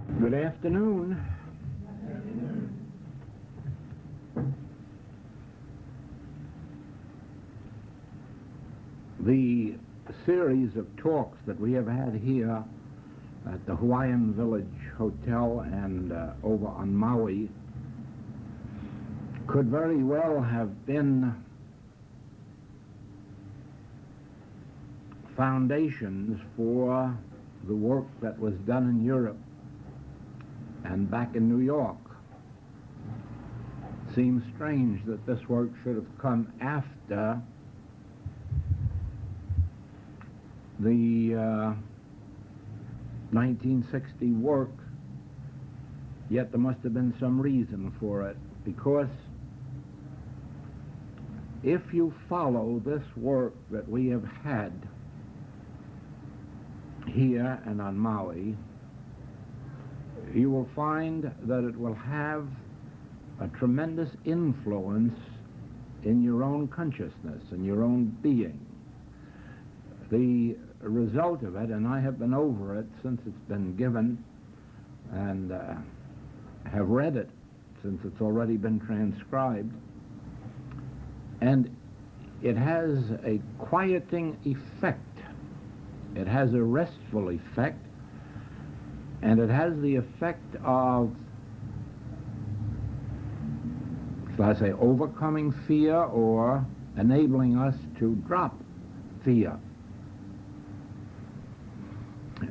Good afternoon. The series of talks that we have had here at the Hawaiian Village Hotel and over on Maui could very well have been foundations for the work that was done in Europe and back in New York. Seems strange that this work should have come after the 1960 work, yet there must have been some reason for it, because if you follow this work that we have had here and on Maui, you will find that it will have a tremendous influence in your own consciousness and your own being. The result of it, and I have been over it since it's been given and have read it since it's already been transcribed, and it has a quieting effect. It has a restful effect, and it has the effect of, shall I say, overcoming fear or enabling us to drop fear.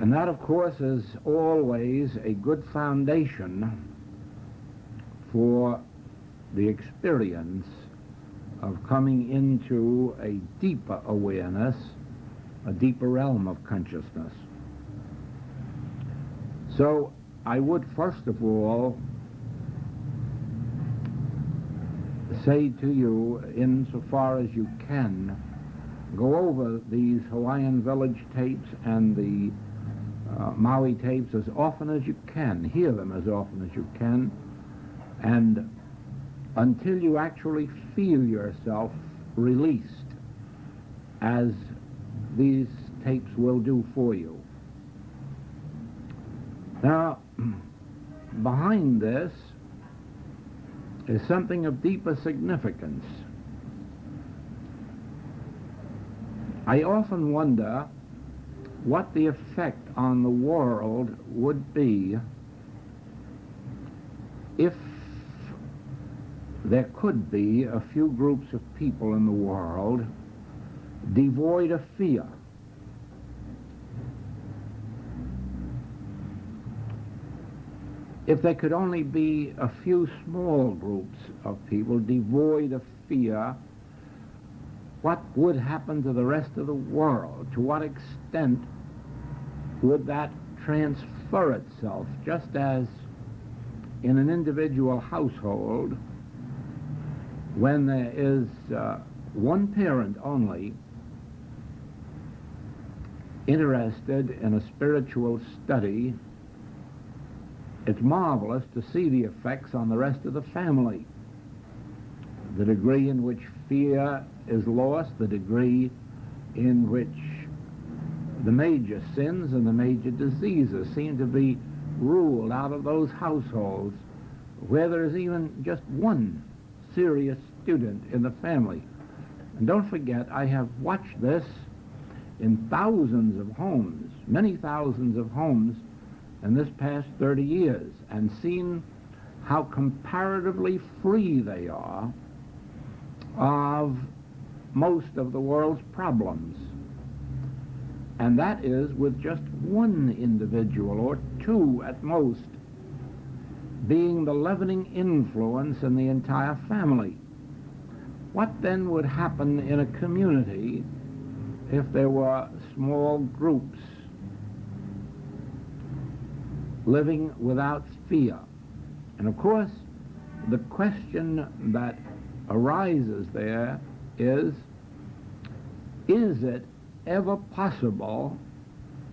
And that, of course, is always a good foundation for the experience of coming into a deeper awareness, a deeper realm of consciousness. So I would first of all say to you, insofar as you can, go over these Hawaiian Village tapes and the Maui tapes as often as you can, hear them as often as you can, and until you actually feel yourself released, as these tapes will do for you. Now, behind this is something of deeper significance. I often wonder what the effect on the world would be if there could be a few groups of people in the world devoid of fear. If there could only be a few small groups of people devoid of fear, what would happen to the rest of the world? To what extent would that transfer itself? Just as in an individual household, when there is one parent only interested in a spiritual study, it's marvelous to see the effects on the rest of the family. The degree in which fear is lost, the degree in which the major sins and the major diseases seem to be ruled out of those households where there is even just one serious student in the family. And don't forget, I have watched this in thousands of homes, many thousands of homes in this past 30 years, and seen how comparatively free they are of most of the world's problems. And that is with just one individual, or two at most, being the leavening influence in the entire family. What then would happen in a community if there were small groups living without fear? And of course, the question that arises there is it ever possible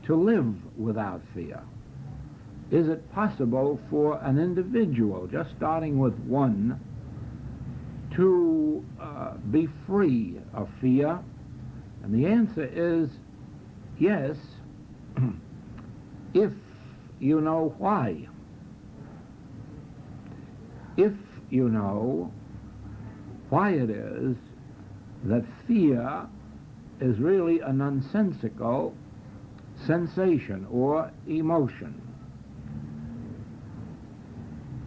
to live without fear? Is it possible for an individual, just starting with one, to be free of fear? And the answer is yes, if you know why. If you know why it is that fear is really a nonsensical sensation or emotion.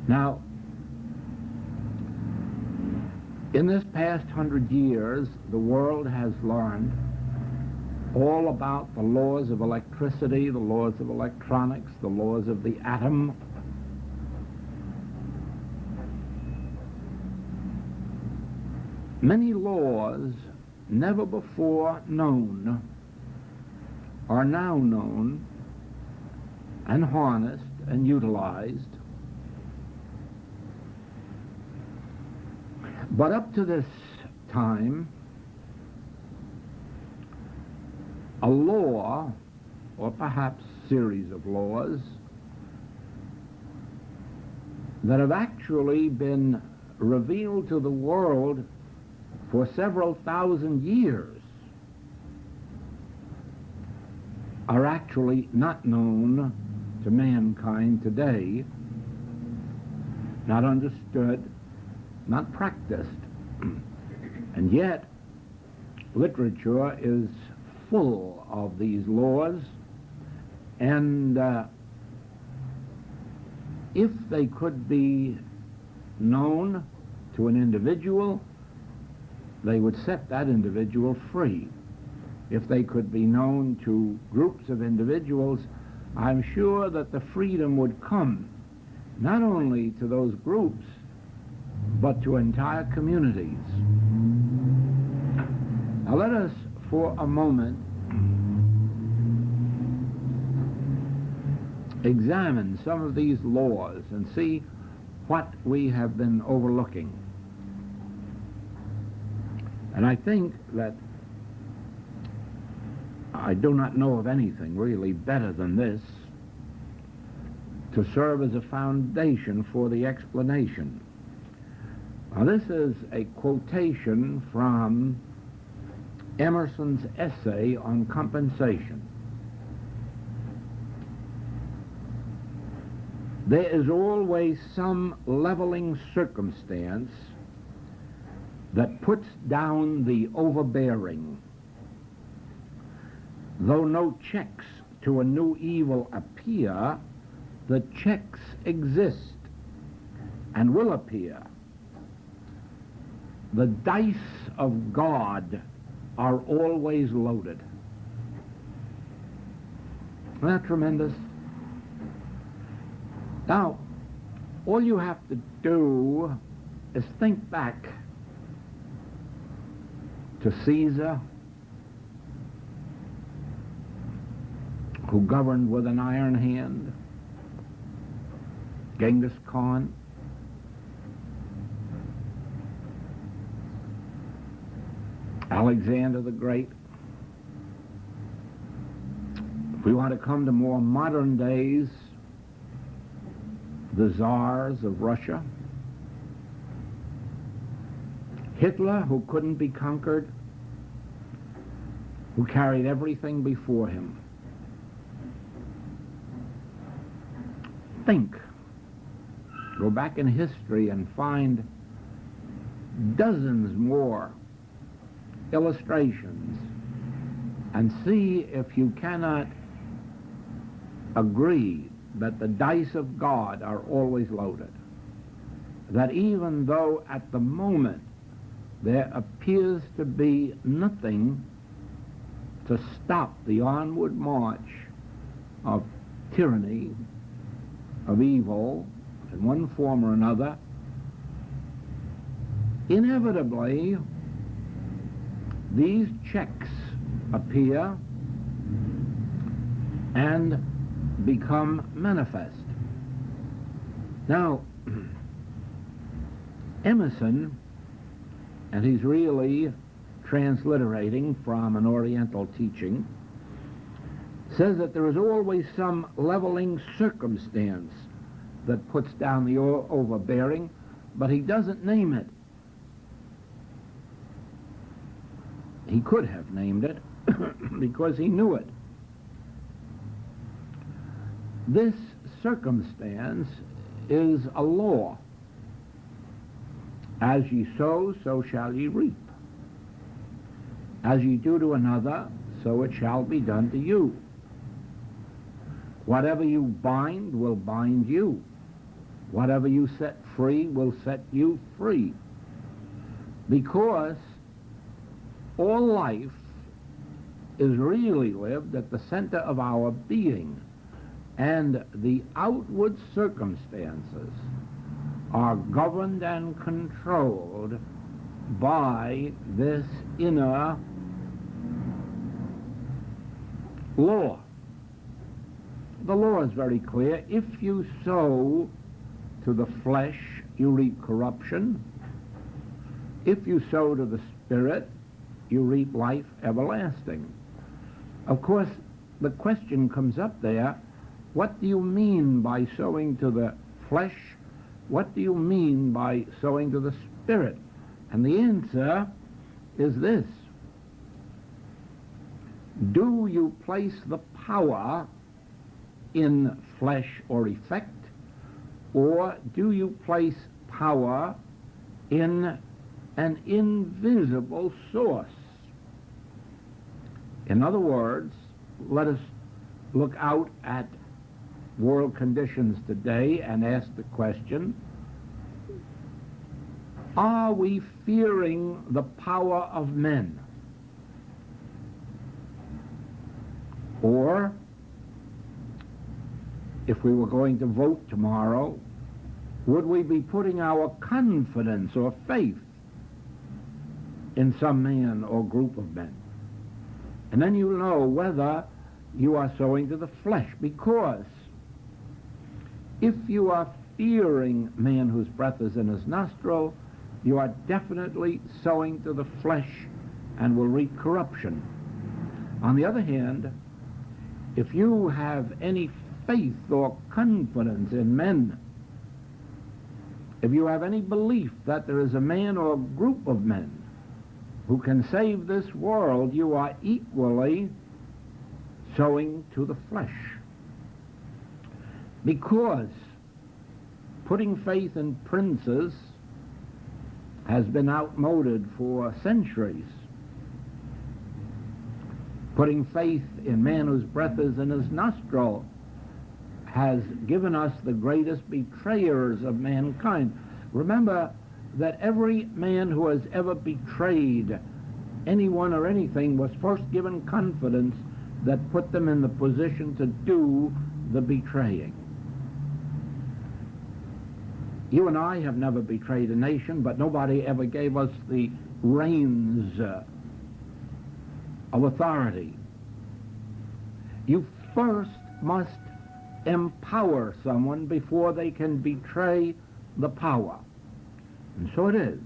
Now, in this past 100 years, the world has learned all about the laws of electricity, the laws of electronics, the laws of the atom. Many laws never before known are now known and harnessed and utilized. But up to this time, a law, or perhaps series of laws, that have actually been revealed to the world for several thousand years are actually not known to mankind today, not understood, not practiced. And yet, literature is full of these laws, and if they could be known to an individual, they would set that individual free. If they could be known to groups of individuals, I'm sure that the freedom would come not only to those groups, but to entire communities. Now let us, for a moment, examine some of these laws and see what we have been overlooking. And I think that I do not know of anything really better than this to serve as a foundation for the explanation. Now, this is a quotation from Emerson's essay on compensation. There is always some leveling circumstance that puts down the overbearing. Though no checks to a new evil appear, the checks exist and will appear. The dice of God are always loaded. Isn't that tremendous? Now, all you have to do is think back to Caesar, who governed with an iron hand, Genghis Khan, Alexander the Great. If we want to come to more modern days, the czars of Russia, Hitler, who couldn't be conquered, who carried everything before him. Think. Go back in history and find dozens more illustrations and see if you cannot agree that the dice of God are always loaded. That even though at the moment there appears to be nothing to stop the onward march of tyranny, of evil, in one form or another, inevitably these checks appear and become manifest. Now, Emerson, and he's really transliterating from an Oriental teaching, says that there is always some leveling circumstance that puts down the overbearing, but he doesn't name it. He could have named it because he knew it. This circumstance is a law. As ye sow, so shall ye reap. As ye do to another, so it shall be done to you. Whatever you bind will bind you. Whatever you set free will set you free. Because all life is really lived at the center of our being, and the outward circumstances are governed and controlled by this inner law. The law is very clear. If you sow to the flesh, you reap corruption. If you sow to the Spirit, you reap life everlasting. Of course, the question comes up there, what do you mean by sowing to the flesh? What do you mean by sowing to the Spirit? And the answer is this. Do you place the power in flesh or effect, or do you place power in an invisible source? In other words, let us look out at world conditions today and ask the question, are we fearing the power of men? Or, if we were going to vote tomorrow, would we be putting our confidence or faith in some man or group of men? And then you know whether you are sowing to the flesh, because if you are fearing man whose breath is in his nostril, you are definitely sowing to the flesh and will reap corruption. On the other hand, if you have any faith or confidence in men, if you have any belief that there is a man or group of men who can save this world, you are equally sowing to the flesh. Because putting faith in princes has been outmoded for centuries. Putting faith in man whose breath is in his nostril has given us the greatest betrayers of mankind. Remember that every man who has ever betrayed anyone or anything was first given confidence that put them in the position to do the betraying. You and I have never betrayed a nation, but nobody ever gave us the reins of authority. You first must empower someone before they can betray the power. And so it is.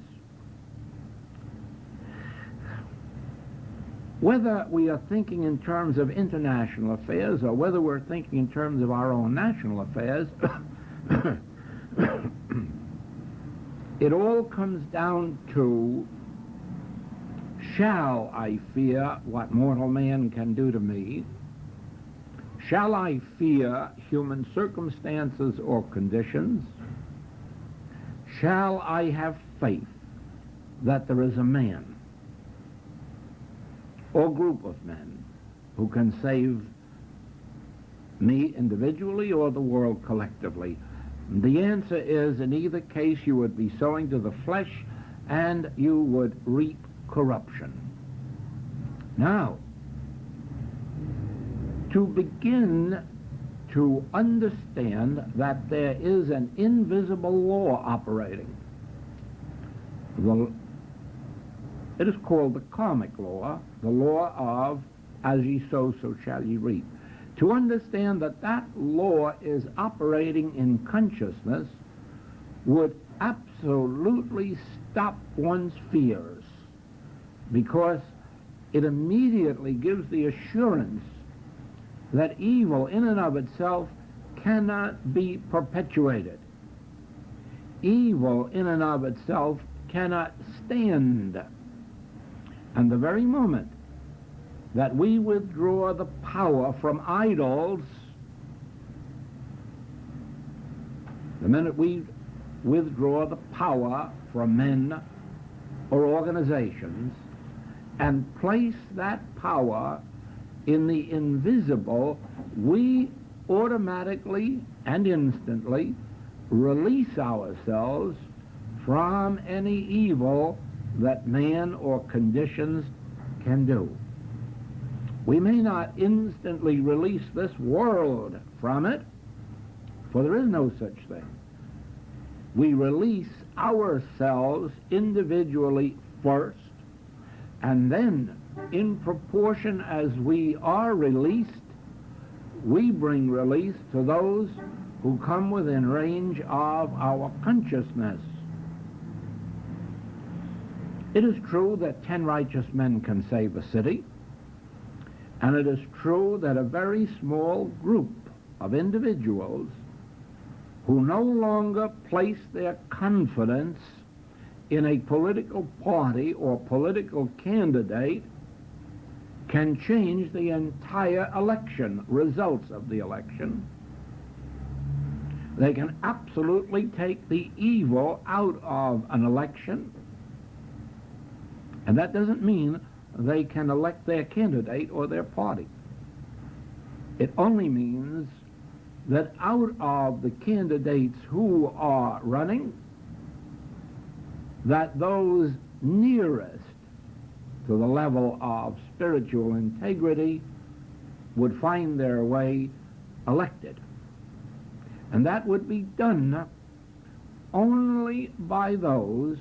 Whether we are thinking in terms of international affairs or whether we're thinking in terms of our own national affairs, it all comes down to, shall I fear what mortal man can do to me? Shall I fear human circumstances or conditions? Shall I have faith that there is a man or group of men who can save me individually or the world collectively? The answer is, in either case, you would be sowing to the flesh and you would reap corruption. Now, to begin to understand that there is an invisible law operating, it is called the karmic law, the law of as ye sow, so shall ye reap. To understand that that law is operating in consciousness would absolutely stop one's fears, because it immediately gives the assurance that evil in and of itself cannot be perpetuated. Evil in and of itself cannot stand. And the very moment that we withdraw the power from idols, The minute we withdraw the power from men or organizations and place that power in the invisible, we automatically and instantly release ourselves from any evil that man or conditions can do. We may not instantly release this world from it, for there is no such thing. We release ourselves individually first, and then in proportion as we are released, we bring release to those who come within range of our consciousness. It is true that 10 righteous men can save a city, and it is true that a very small group of individuals who no longer place their confidence in a political party or political candidate can change the entire election, results of the election. They can absolutely take the evil out of an election, and that doesn't mean they can elect their candidate or their party. It only means that out of the candidates who are running, that those nearest to the level of spiritual integrity would find their way elected. And that would be done only by those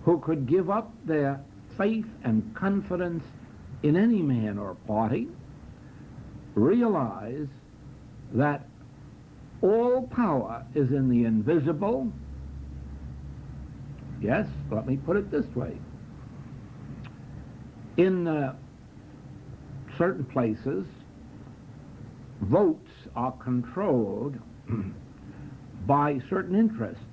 who could give up their faith and confidence in any man or party, realize that all power is in the invisible. Yes, let me put it this way. In certain places, votes are controlled by certain interests.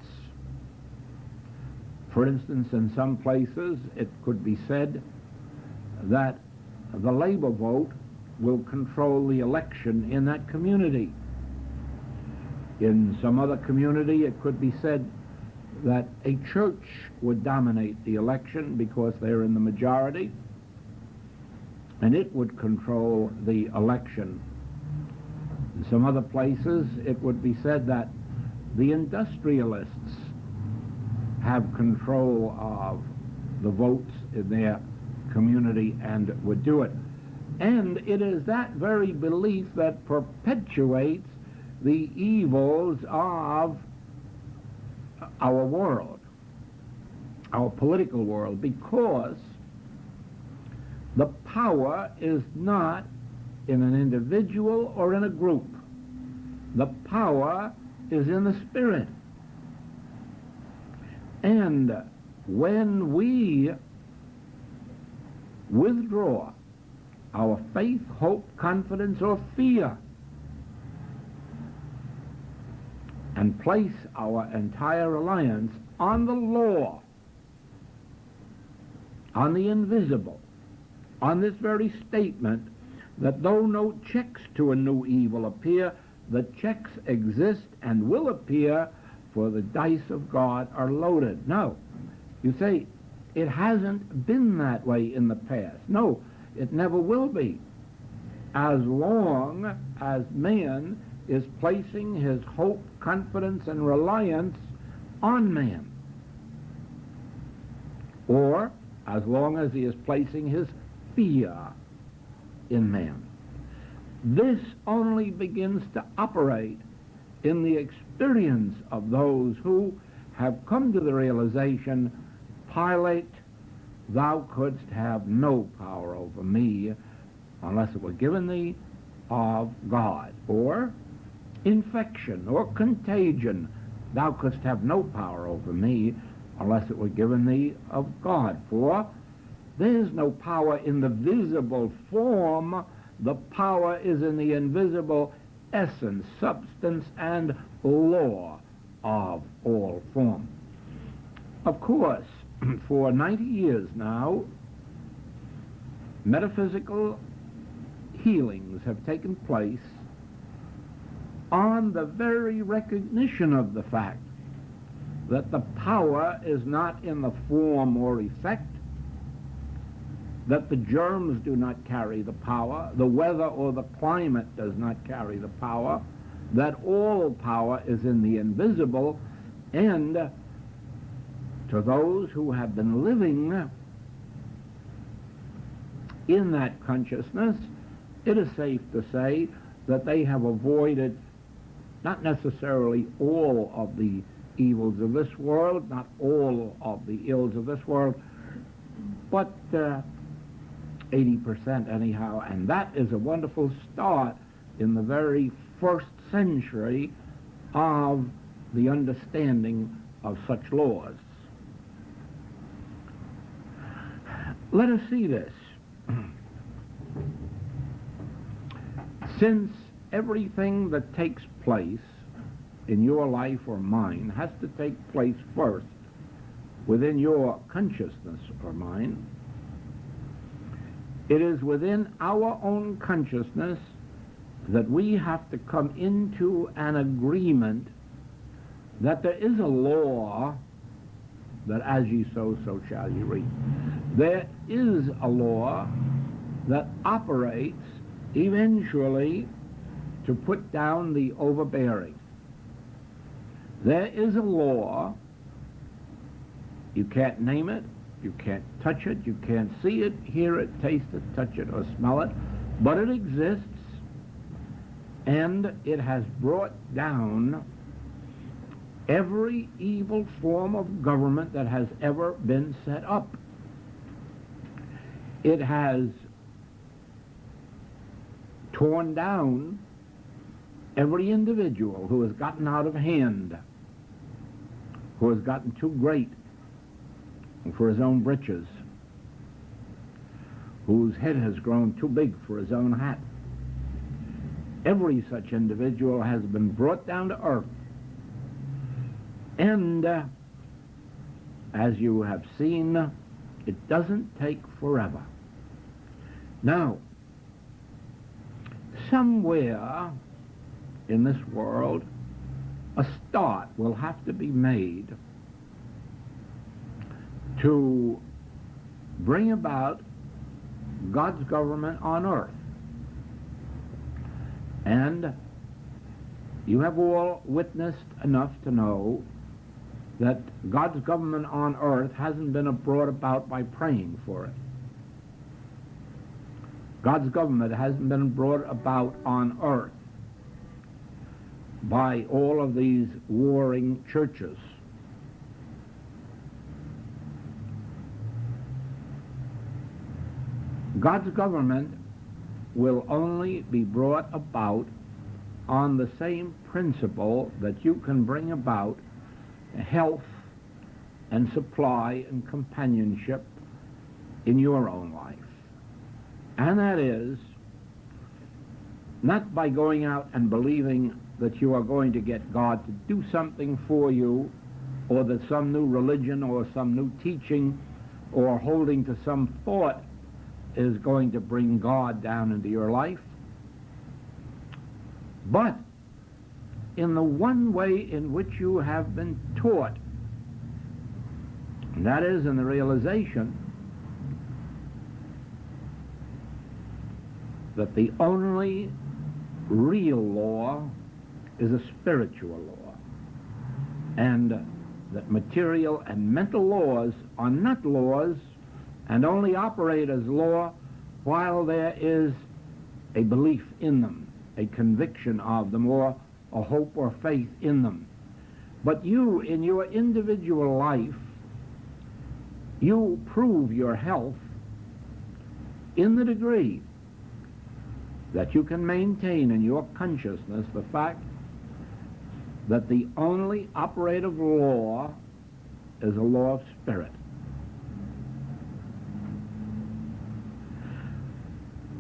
For instance, in some places, it could be said that the labor vote will control the election in that community. In some other community, it could be said that a church would dominate the election because they're in the majority, and it would control the election. In some other places, it would be said that the industrialists have control of the votes in their community and would do it. And it is that very belief that perpetuates the evils of our world, our political world, because the power is not in an individual or in a group. The power is in the Spirit. And when we withdraw our faith, hope, confidence, or fear, and place our entire reliance on the law, on the invisible, on this very statement that though no checks to a new evil appear, the checks exist and will appear, for the dice of God are loaded. No, you say, it hasn't been that way in the past. No, it never will be. As long as man is placing his hope, confidence, and reliance on man, or as long as he is placing his fear in man. This only begins to operate in the experience of those who have come to the realization, Pilate, thou couldst have no power over me unless it were given thee of God. Or infection or contagion, thou couldst have no power over me unless it were given thee of God. For there is no power in the visible form. The power is in the invisible essence, substance, and law of all form. Of course, for 90 years now, metaphysical healings have taken place on the very recognition of the fact that the power is not in the form or effect, that the germs do not carry the power, the weather or the climate does not carry the power, that all power is in the invisible, and to those who have been living in that consciousness, it is safe to say that they have avoided not necessarily all of the evils of this world, not all of the ills of this world, but 80% anyhow, and that is a wonderful start in the very first century of the understanding of such laws. Let us see this. Since everything that takes place in your life or mine has to take place first within your consciousness or mine, it is within our own consciousness that we have to come into an agreement that there is a law that as ye sow, so shall ye reap. There is a law that operates eventually to put down the overbearing. There is a law, you can't name it, you can't touch it, you can't see it, hear it, taste it, touch it, or smell it, but it exists, and it has brought down every evil form of government that has ever been set up. It has torn down every individual who has gotten out of hand, who has gotten too great for his own britches, whose head has grown too big for his own hat. Every such individual has been brought down to earth. And as you have seen, it doesn't take forever. Now, somewhere in this world, a start will have to be made to bring about God's government on earth. And you have all witnessed enough to know that God's government on earth hasn't been brought about by praying for it. God's government hasn't been brought about on earth by all of these warring churches. God's government will only be brought about on the same principle that you can bring about health and supply and companionship in your own life. And that is not by going out and believing that you are going to get God to do something for you, or that some new religion or some new teaching or holding to some thought is going to bring God down into your life, but in the one way in which you have been taught, and that is in the realization that the only real law is a spiritual law, and that material and mental laws are not laws and only operate as law while there is a belief in them, a conviction of them, or a hope or faith in them. But you, in your individual life, you prove your health in the degree that you can maintain in your consciousness the fact that the only operative law is a law of spirit.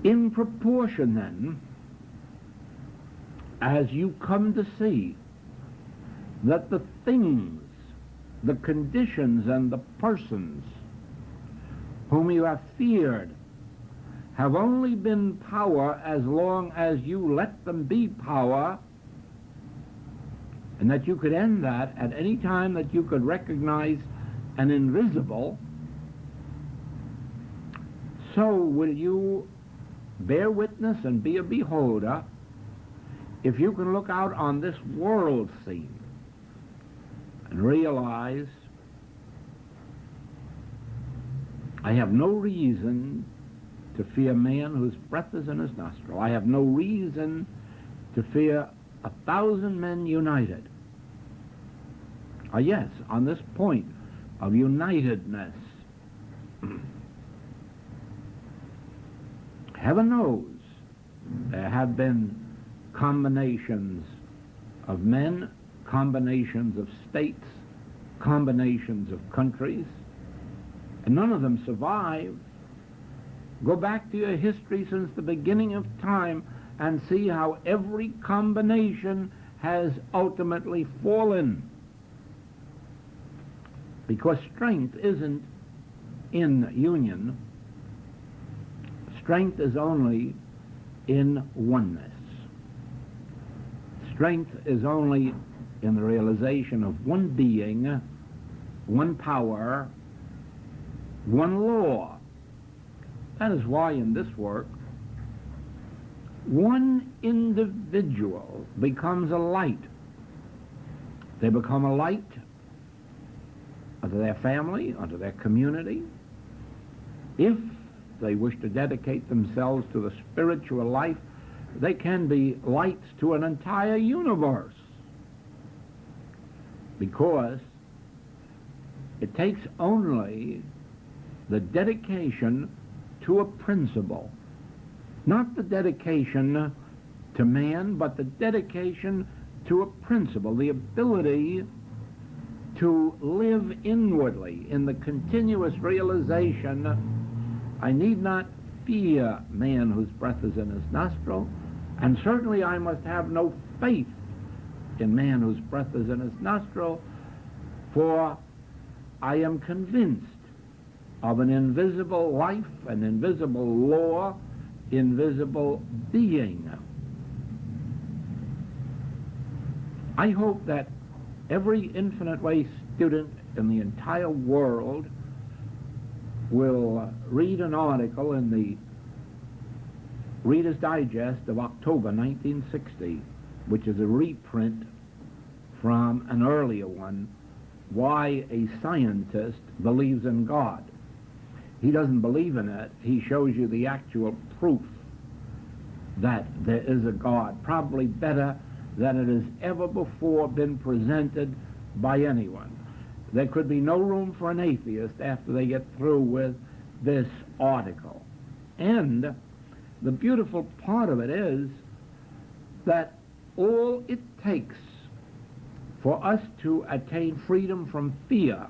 In proportion, then, as you come to see that the things, the conditions, and the persons whom you have feared have only been power as long as you let them be power, and that you could end that at any time that you could recognize an invisible, so will you bear witness and be a beholder if you can look out on this world scene and realize, I have no reason to fear man whose breath is in his nostril. I have no reason to fear 1,000 men united. Yes, on this point of unitedness, heaven knows there have been combinations of men, combinations of states, combinations of countries, and none of them survive. Go back to your history since the beginning of time and see how every combination has ultimately fallen. Because strength isn't in union. Strength is only in oneness. Strength is only in the realization of one being, one power, one law. That is why in this work, one individual becomes a light. They become a light unto their family, unto their community. If they wish to dedicate themselves to the spiritual life, they can be lights to an entire universe. Because it takes only the dedication to a principle. Not the dedication to man, but the dedication to a principle, the ability to live inwardly in the continuous realization, I need not fear man whose breath is in his nostril, and certainly I must have no faith in man whose breath is in his nostril, for I am convinced of an invisible life, an invisible law, invisible being. I hope that every Infinite Way student in the entire world will read an article in the Reader's Digest of October 1960, which is a reprint from an earlier one, Why a Scientist Believes in God. He doesn't believe in it. He shows you the actual proof that there is a God, probably better than it has ever before been presented by anyone. There could be no room for an atheist after they get through with this article. And the beautiful part of it is that all it takes for us to attain freedom from fear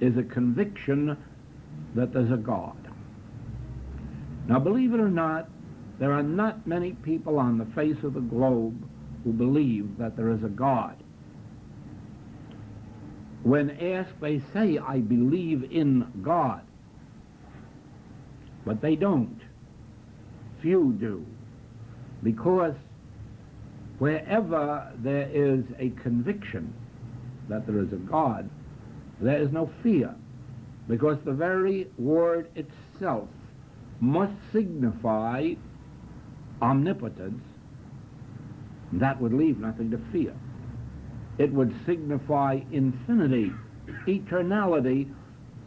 is a conviction that there's a God. Now, believe it or not, there are not many people on the face of the globe who believe that there is a God. When asked, they say, I believe in God. But they don't. Few do. Because wherever there is a conviction that there is a God, there is no fear. Because the very word itself must signify omnipotence. That would leave nothing to fear. It would signify infinity, eternality,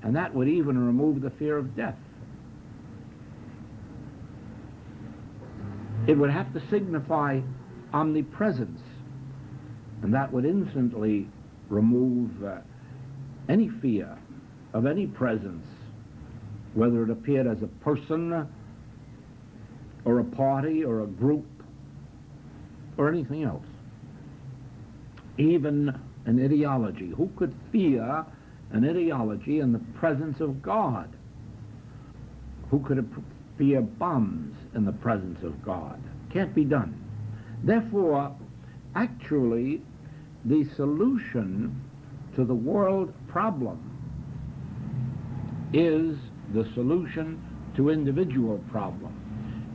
and that would even remove the fear of death. It would have to signify omnipresence, and that would instantly remove any fear of any presence, whether it appeared as a person or a party or a group or anything else. Even an ideology. Who could fear an ideology in the presence of God? Who could fear bombs in the presence of God? Can't be done. Therefore, actually, the solution to the world problem is the solution to individual problem.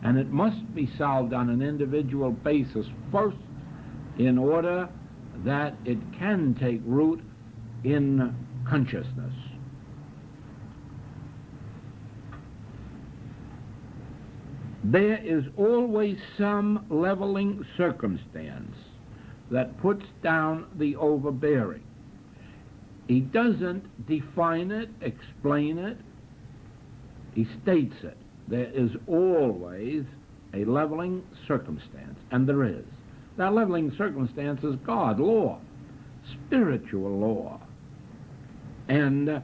And it must be solved on an individual basis first in order that it can take root in consciousness. There is always some leveling circumstance that puts down the overbearing. He doesn't define it, explain it, he states it. There is always a leveling circumstance, and there is. That leveling circumstance is God, law, spiritual law. And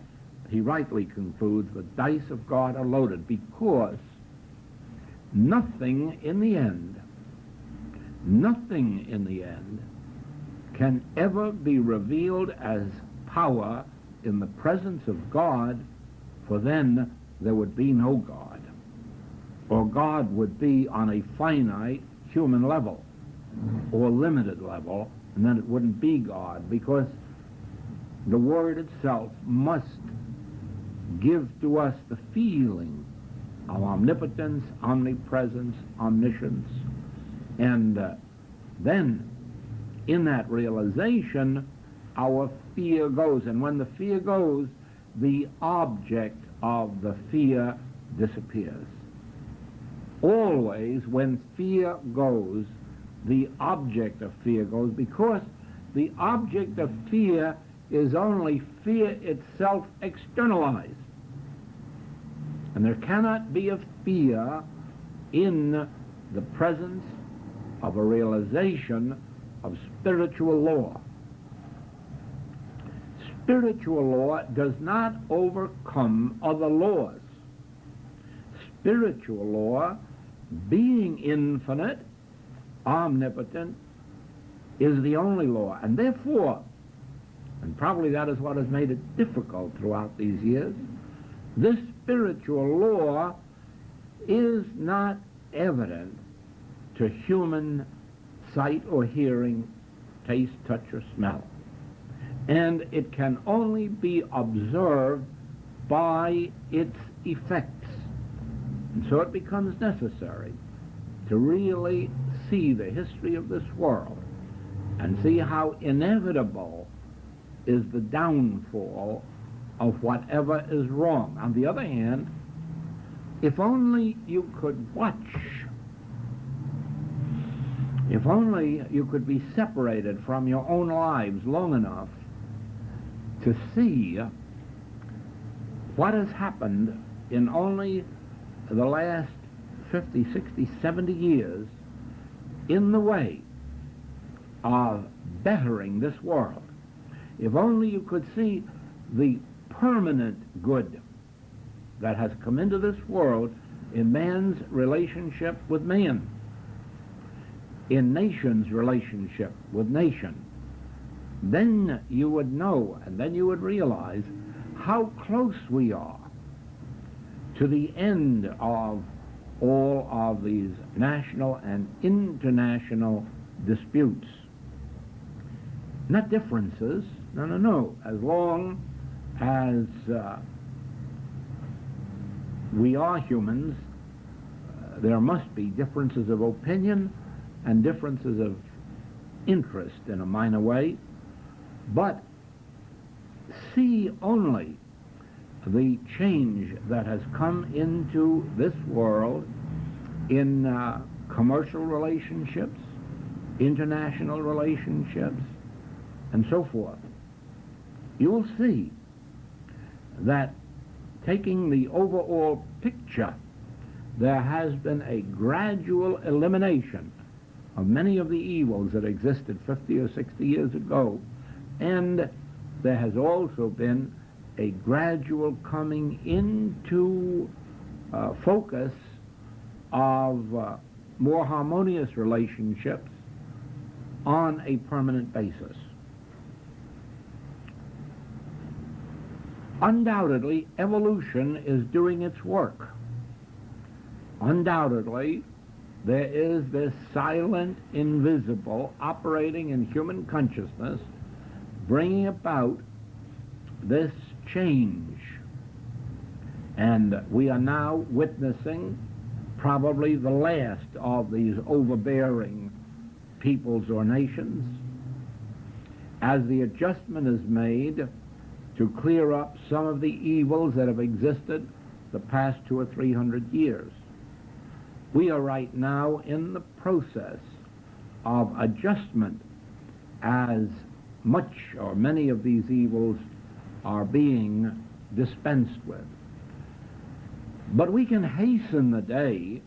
he rightly concludes the dice of God are loaded, because nothing in the end can ever be revealed as power in the presence of God, for then there would be no God, or God would be on a finite human level or limited level, and then it wouldn't be God, because the Word itself must give to us the feeling of omnipotence, omnipresence, omniscience, and then in that realization our fear goes, and when the fear goes, the object of the fear disappears. Always when fear goes, the object of fear goes, because the object of fear is only fear itself externalized. And there cannot be a fear in the presence of a realization of spiritual law. Spiritual law does not overcome other laws. Spiritual law, being infinite, omnipotent, is the only law. And therefore, and probably that is what has made it difficult throughout these years, this spiritual law is not evident to human sight or hearing, taste, touch, or smell. And it can only be observed by its effects. And so it becomes necessary to really see the history of this world and see how inevitable is the downfall of whatever is wrong. On the other hand, if only you could watch, if only you could be separated from your own lives long enough to see what has happened in only the last 50, 60, 70 years in the way of bettering this world. If only you could see the permanent good that has come into this world in man's relationship with man, in nation's relationship with nation, then you would know, and then you would realize how close we are to the end of all of these national and international disputes. Not differences, no. As long as we are humans, there must be differences of opinion and differences of interest in a minor way, but see only the change that has come into this world in commercial relationships, international relationships, and so forth. You'll see that, taking the overall picture, there has been a gradual elimination of many of the evils that existed 50 or 60 years ago, and there has also been a gradual coming into focus of more harmonious relationships on a permanent basis. Undoubtedly, evolution is doing its work. Undoubtedly, there is this silent, invisible, operating in human consciousness, bringing about this change. And we are now witnessing probably the last of these overbearing peoples or nations. as the adjustment is made to clear up some of the evils that have existed the past 200 or 300 years. We are right now in the process of adjustment as much or many of these evils are being dispensed with. But we can hasten the day,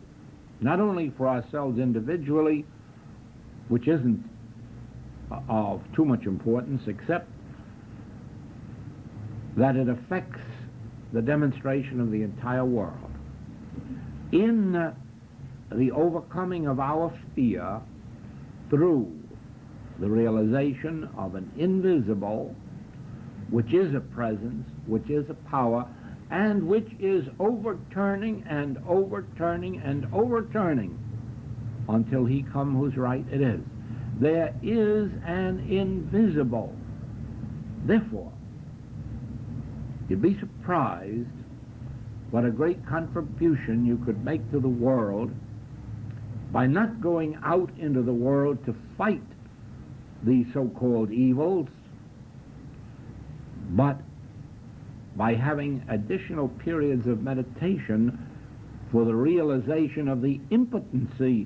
not only for ourselves individually, which isn't of too much importance, except that it affects the demonstration of the entire world. In the overcoming of our fear through the realization of an invisible, which is a presence, which is a power, and which is overturning and overturning and overturning until he come whose right it is. There is an invisible. Therefore, you'd be surprised what a great contribution you could make to the world by not going out into the world to fight these so-called evils, but by having additional periods of meditation for the realization of the impotency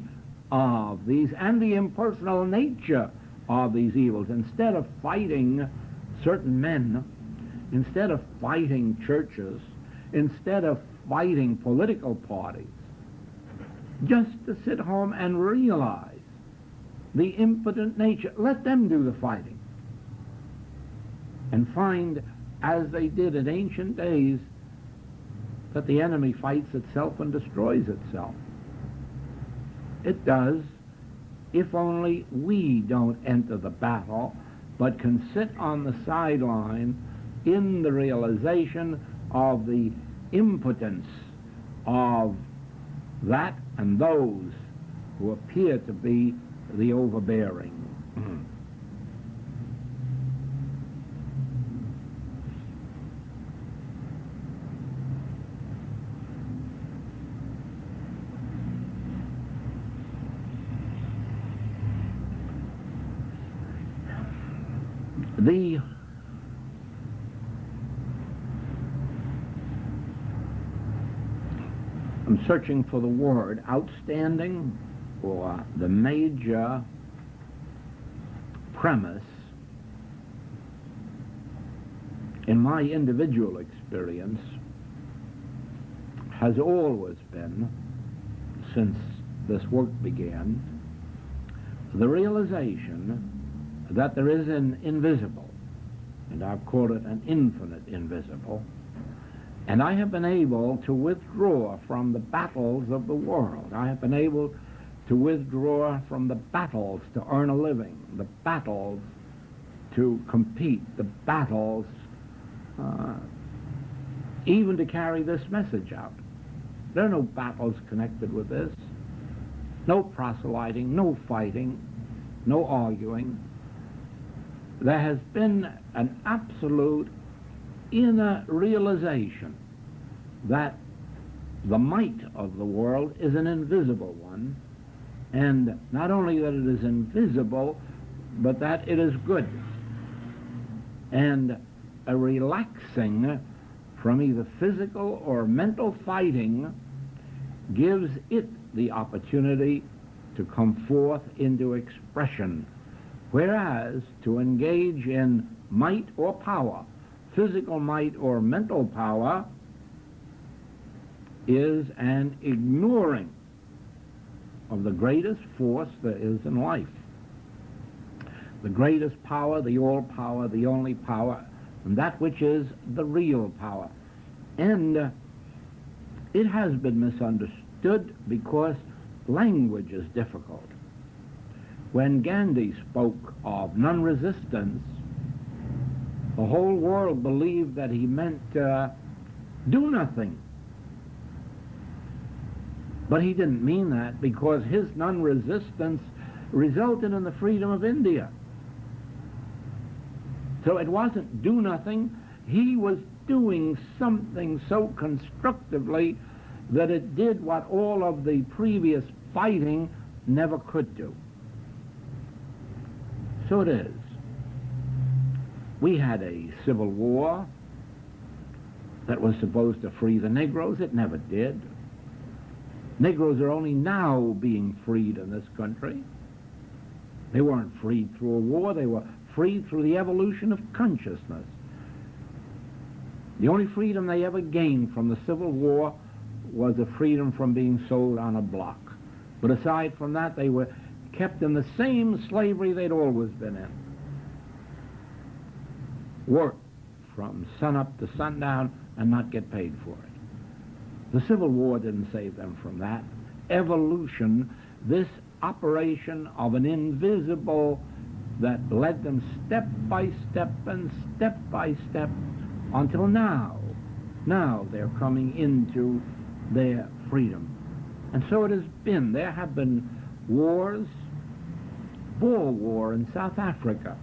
of these and the impersonal nature of these evils. Instead of fighting certain men, instead of fighting churches, instead of fighting political parties, just to sit home and realize the impotent nature. Let them do the fighting. And find, as they did in ancient days, that the enemy fights itself and destroys itself. It does, if only we don't enter the battle, but can sit on the sideline in the realization of the impotence of that and those who appear to be the overbearing. I'm searching for the word outstanding, or the major premise in my individual experience has always been, since this work began, the realization that there is an invisible, and I've called it an infinite invisible, and I have been able to withdraw from the battles of the world. I have been able to withdraw from the battles to earn a living, the battles to compete, the battles even to carry this message out. There are no battles connected with this, no proselyting, no fighting, no arguing. There has been an absolute inner realization that the might of the world is an invisible one, and not only that it is invisible, but that it is good. And a relaxing from either physical or mental fighting gives it the opportunity to come forth into expression, whereas to engage in might or power, physical might or mental power, is an ignoring of the greatest force there is in life. The greatest power, the all power, the only power, and that which is the real power. And it has been misunderstood because language is difficult. When Gandhi spoke of non-resistance, the whole world believed that he meant do nothing. But he didn't mean that, because his non-resistance resulted in the freedom of India. So it wasn't do nothing. He was doing something so constructively that it did what all of the previous fighting never could do. So it is We had a civil war that was supposed to free the Negroes. It never did. Negroes are only now being freed in this country. They weren't freed through a war. They were freed through the evolution of consciousness. The only freedom they ever gained from the Civil War was the freedom from being sold on a block. But aside from that, they were kept in the same slavery they'd always been in. Work from sunup to sundown and not get paid for it. The Civil War didn't save them from that. Evolution, this operation of an invisible that led them step by step and step by step until now. Now they're coming into their freedom. And so it has been. There have been wars, Boer War in South Africa,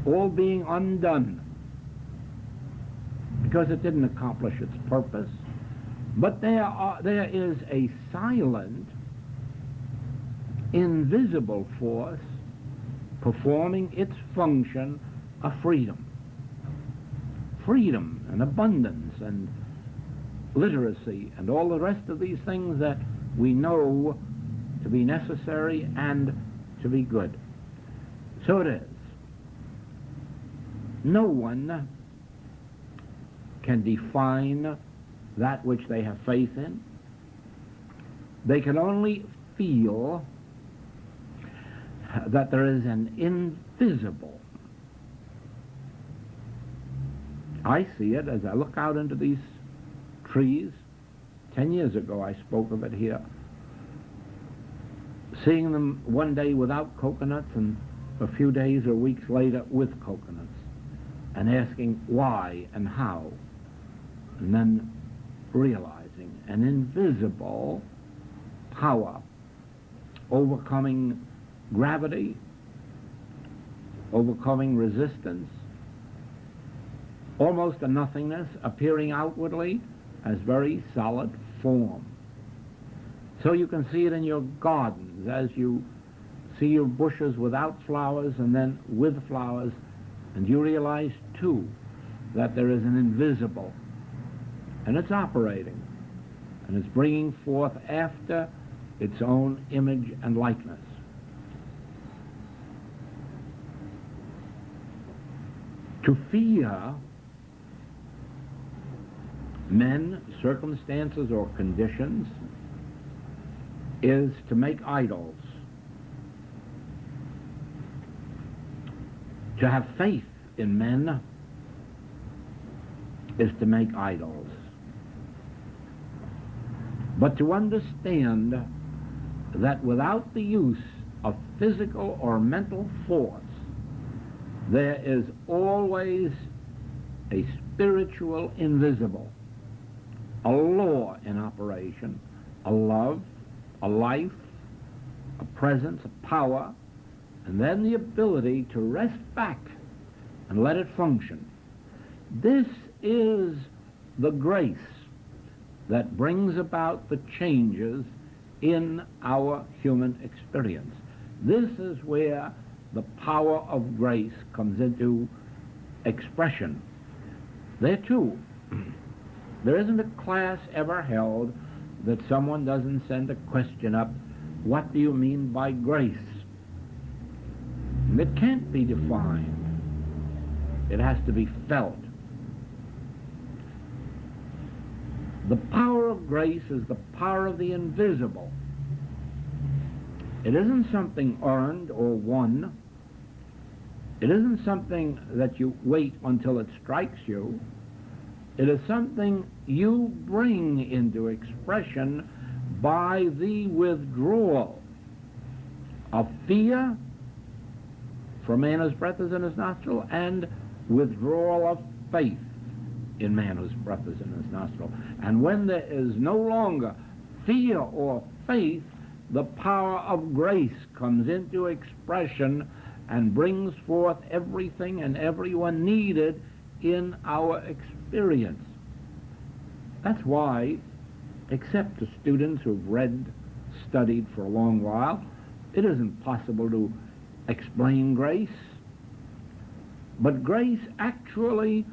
all being undone because it didn't accomplish its purpose. But there is a silent, invisible force performing its function of freedom. Freedom and abundance and literacy and all the rest of these things that we know to be necessary and to be good. So it is. No one can define that which they have faith in. They can only feel that there is an invisible. I see it as I look out into these trees. 10 years ago I spoke of it here. Seeing them one day without coconuts and a few days or weeks later with coconuts, and asking why and how, and then realizing an invisible power overcoming gravity, overcoming resistance, almost a nothingness appearing outwardly as very solid form. So you can see it in your gardens as you see your bushes without flowers and then with flowers, and you realize too that there is an invisible, and it's operating, and it's bringing forth after its own image and likeness. To fear men, circumstances, or conditions is to make idols. To have faith in men is to make idols. But to understand that without the use of physical or mental force, there is always a spiritual invisible, a law in operation, a love, a life, a presence, a power, and then the ability to rest back and let it function. This is the grace that brings about the changes in our human experience. This is where the power of grace comes into expression. There too, there isn't a class ever held that someone doesn't send a question up, what do you mean by grace? And it can't be defined. It has to be felt. The power of grace is the power of the invisible. It isn't something earned or won. It isn't something that you wait until it strikes you. It is something you bring into expression by the withdrawal of fear, for man whose breath is in his nostril, and withdrawal of faith in man whose breath is in his nostril. And when there is no longer fear or faith, the power of grace comes into expression and brings forth everything and everyone needed in our experience. That's why, except to students who've read, studied for a long while, it isn't possible to explain grace. But grace actually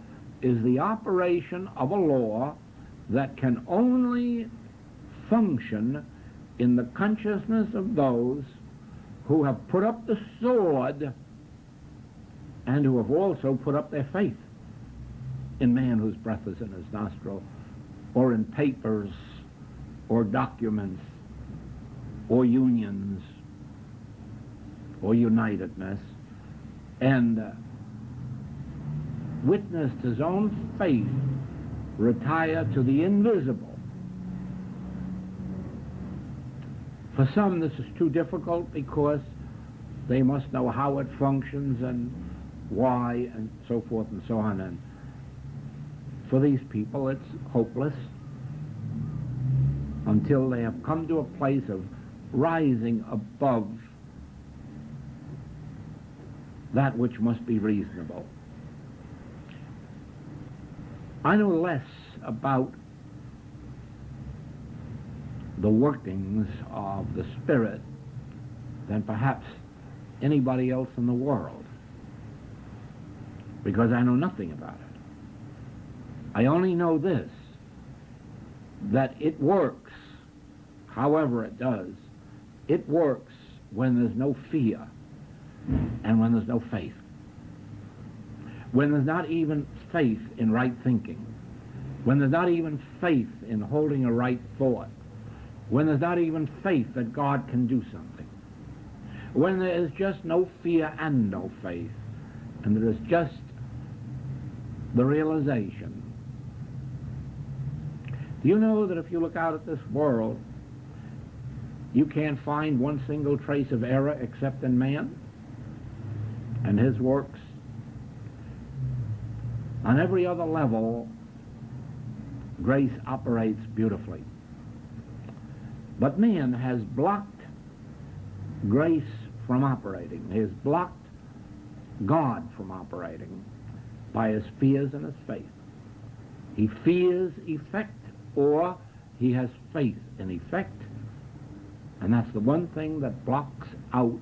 is the operation of a law that can only function in the consciousness of those who have put up the sword and who have also put up their faith in man whose breath is in his nostril, or in papers, or documents, or unions, or unitedness, and witnessed his own faith retire to the invisible. For some, this is too difficult because they must know how it functions and why and so forth and so on. And for these people, it's hopeless until they have come to a place of rising above that which must be reasonable. I know less about the workings of the Spirit than perhaps anybody else in the world, because I know nothing about it. I only know this, that it works, however it does. It works when there's no fear and when there's no faith. When there's not even faith in right thinking. When there's not even faith in holding a right thought. When there's not even faith that God can do something. When there is just no fear and no faith, and there is just the realization. Do you know that if you look out at this world, you can't find one single trace of error except in man and his works? On every other level, grace operates beautifully. But man has blocked grace from operating. He has blocked God from operating by his fears and his faith. He fears effect, or he has faith in effect, and that's the one thing that blots out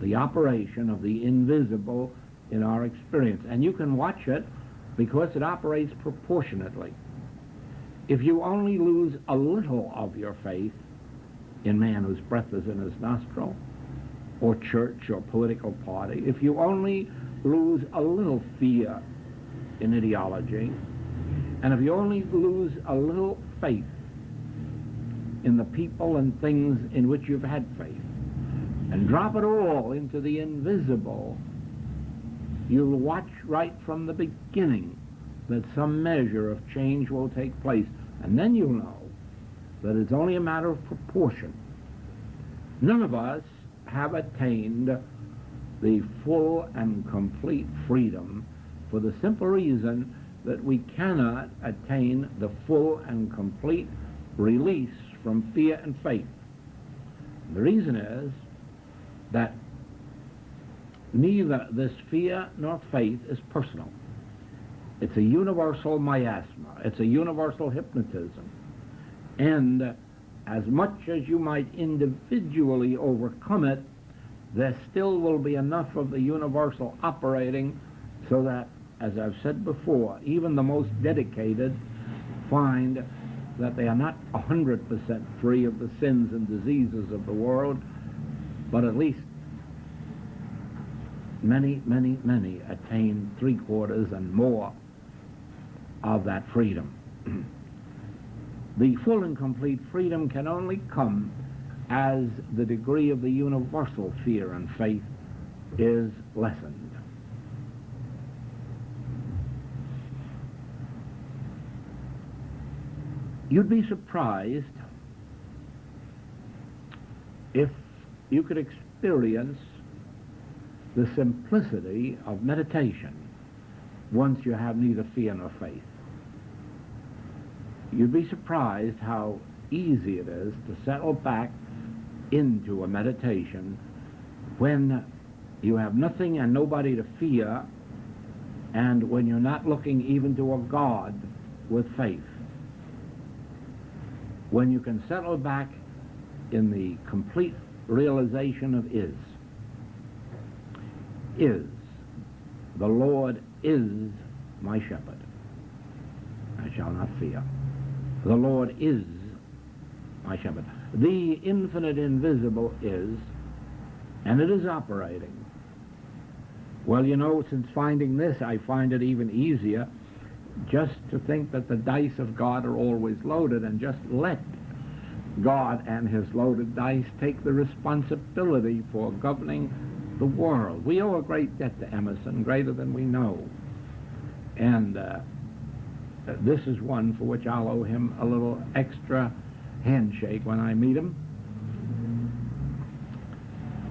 the operation of the invisible in our experience. And you can watch it because it operates proportionately. If you only lose a little of your faith in man whose breath is in his nostril, or church or political party, if you only lose a little fear in ideology, and if you only lose a little faith in the people and things in which you've had faith, and drop it all into the invisible, you'll watch right from the beginning that some measure of change will take place. And then you'll know that it's only a matter of proportion. None of us have attained the full and complete freedom for the simple reason that we cannot attain the full and complete release from fear and faith. The reason is that neither this fear nor faith is personal. It's a universal miasma. It's a universal hypnotism. And as much as you might individually overcome it, there still will be enough of the universal operating so that, as I've said before, even the most dedicated find that they are not 100% free of the sins and diseases of the world, but at least many, many, many attain 3/4 and more of that freedom. The full and complete freedom can only come as the degree of the universal fear and faith is lessened. You'd be surprised if you could experience the simplicity of meditation once you have neither fear nor faith. You'd be surprised how easy it is to settle back into a meditation when you have nothing and nobody to fear, and when you're not looking even to a God with faith. When you can settle back in the complete realization of is. The Lord is my shepherd. I shall not fear. The Lord is my shepherd. The infinite invisible is, and it is operating. Well, you know, since finding this, I find it even easier just to think that the dice of God are always loaded, and just let God and his loaded dice take the responsibility for governing the world. We owe a great debt to Emerson, greater than we know. And this is one for which I'll owe him a little extra handshake when I meet him.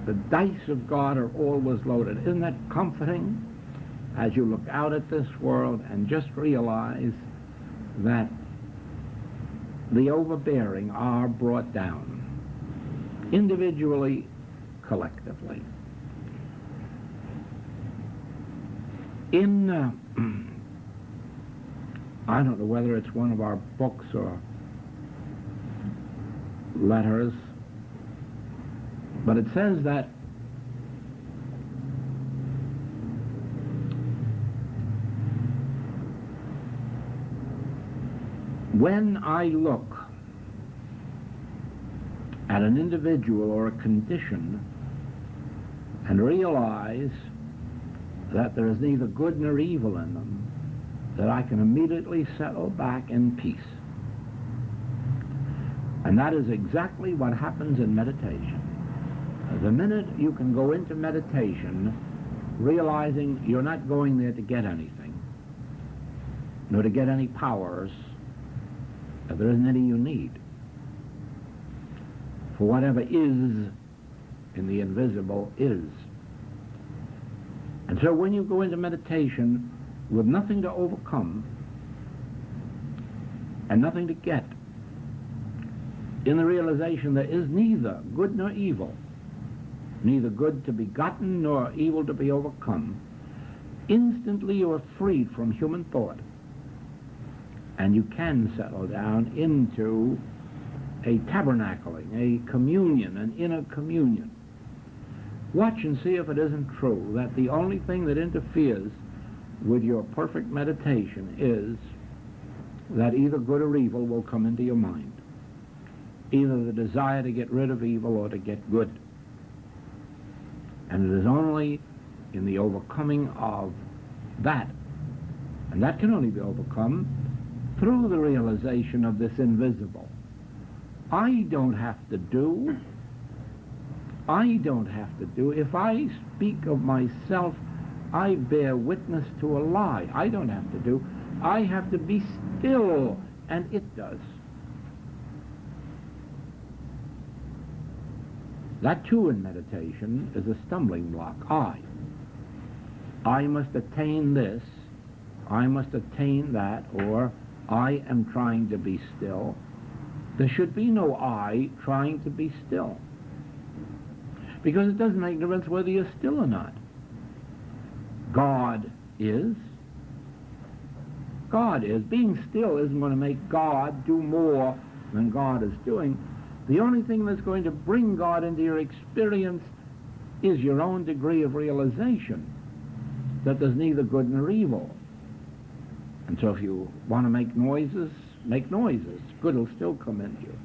The dice of God are always loaded. Isn't that comforting as you look out at this world and just realize that the overbearing are brought down, individually, collectively. In, I don't know whether it's one of our books or letters, but it says that when I look at an individual or a condition and realize that there is neither good nor evil in them, that I can immediately settle back in peace. And that is exactly what happens in meditation. The minute you can go into meditation realizing you're not going there to get anything, nor to get any powers, that there isn't any you need. For whatever is in the invisible is. And so when you go into meditation with nothing to overcome and nothing to get, in the realization there is neither good nor evil, neither good to be gotten nor evil to be overcome, instantly you are freed from human thought, and you can settle down into a tabernacling, a communion, an inner communion. Watch and see if it isn't true that the only thing that interferes with your perfect meditation is that either good or evil will come into your mind. Either the desire to get rid of evil or to get good. And it is only in the overcoming of that, and that can only be overcome through the realization of this invisible. I don't have to do. If I speak of myself, I bear witness to a lie. I don't have to do. I have to be still, and it does. That too in meditation is a stumbling block. I must attain this, I must attain that, or I am trying to be still. There should be no I trying to be still. Because it doesn't make a difference whether you're still or not. God is. God is. Being still isn't going to make God do more than God is doing. The only thing that's going to bring God into your experience is your own degree of realization that there's neither good nor evil. And so if you want to make noises, make noises. Good will still come into you.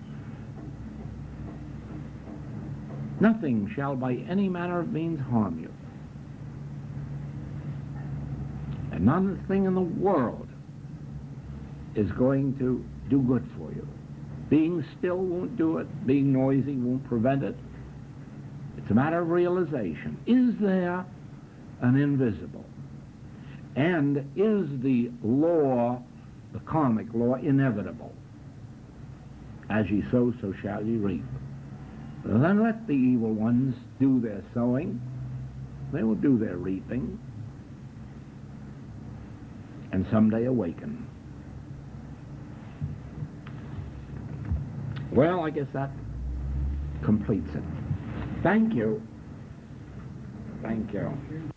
Nothing shall by any manner of means harm you. And nothing in the world is going to do good for you. Being still won't do it. Being noisy won't prevent it. It's a matter of realization. Is there an invisible? And is the law, the karmic law, inevitable? As ye sow, so shall ye reap. Then let the evil ones do their sowing. They will do their reaping. And someday awaken. Well, I guess that completes it. Thank you. Thank you.